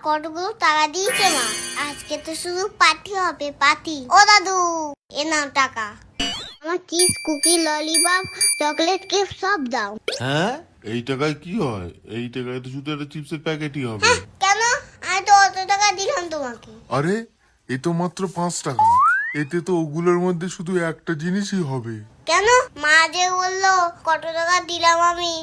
কতগুলো টাকা দিয়েছে মা। আজকে তো শুধু পার্টি হবে, পার্টি। ও দাদু, এ নাও টাকা। আমার chips, cookie, lollipop, chocolate cake সব দাও। হ্যাঁ, এই টাকায় কি হয়? এই টাকায় তো শুধু একটা চিপসের প্যাকেটই হবে। হ্যাঁ, কেন? আমি তো অত টাকা দিলাম তোমাকে। আরে, এ তো মাত্র 5 টাকা। এতে তো ওগুলোর মধ্যে শুধু একটা জিনিসই হবে। কেন? মা যে বললো কত টাকা দিলাম আমি।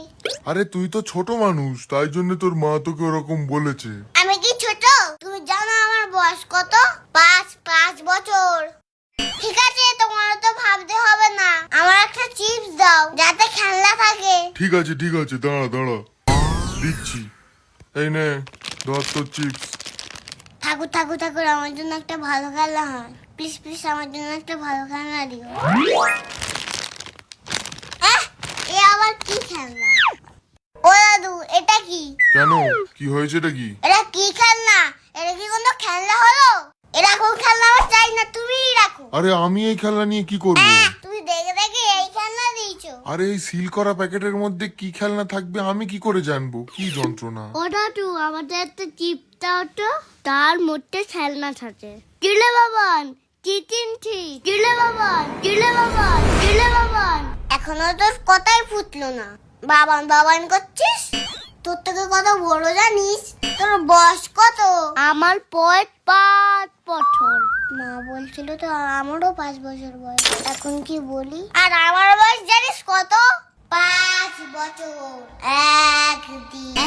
আরে তুই তো ছোট মানুষ, তাই জন্য তোর মা তোকে ওরকম বলেছে। আমি কি ছোট? তুমি জানো আমার বয়স কত? 5 বছর। ঠিক আছে, তোমার তো ভাবতে হবে না। আমার একটা চিপস দাও যাতে খেলনা থাকে। ঠিক আছে, দাঁড়া দিচ্ছি। এই নে, ধর তোর চিপস। ঠাকুর আমার জন্য একটা ভালো খেলনা হয়। প্লিজ আমার জন্য একটা ভালো খেলনা দিও। এ আবার কি খেলনা? ও দাদু, এটা কি? কেন, কি হয়েছে? এটা কি? এটা কি খেলনা? এটা কি কোনো খেলনা হলো? এরকম খেলনা আমার চাই না, তুমিই রাখো। আরে আমি এই খেলনা নিয়ে কি করব? তুমি দেখে এই খেলনা দিয়েছো। আরে এই সিল করা প্যাকেটের মধ্যে কি খেলনা থাকবে আমি কি করে জানবো? কি যন্ত্রণা! ও দাদু, আমাদের একটা চিপটা ওটা, তার মধ্যে খেলনা থাকে। কিলে বাবান, কিলে বাবান। এখনো তোর কথাই ফুটলো না। বাবান করছিস? তোর থেকে কত বড় জানিস? তোর বয়স কত? আমার 5 বছর। মা বলছিল তো আমারও 5 বছর বয়স। এখন কি বলি? আর আমার বয়স জানিস কত? 5 বছর।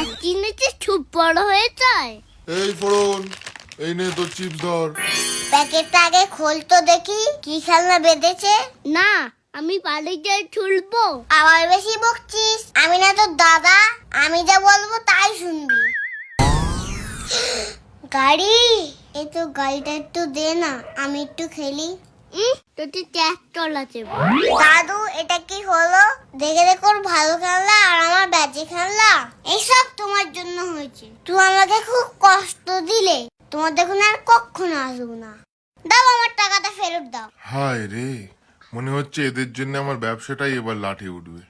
একদিনে যে খুব বড় হয়ে যায়। এই ফোড়ন, এই নে তোর চিপস ধর। প্যাকেটটা আগে খোল তো দেখি কি খেলনা বেঁধেছে। না, আমি বাড়ি যাই ছুলবো। আবার বেশি বকছিস। আমি না তোর দাদা, আমি যা বলবো তাই শুনবি। গাড়ি, এই তো গাড়িটা একটু দে না, আমি একটু খেলি। তোকে ট্র্যাক্টর আছে। দাদু, এটা কি হলো? দেখে ওর ভালো খেলনা আর আমার ব্যাজে খেলনা। এইসব তোমার জন্য হয়েছে। তুমি আমাকে খুব কষ্ট দিলে। তোমার দেখুন আর কখনো আসবো না। দাও আমার টাকাটা ফেরত দাও। হায় রে, মনে হচ্ছে এদের জন্য আমার ব্যবসাটাই এবার লাঠে উঠবে।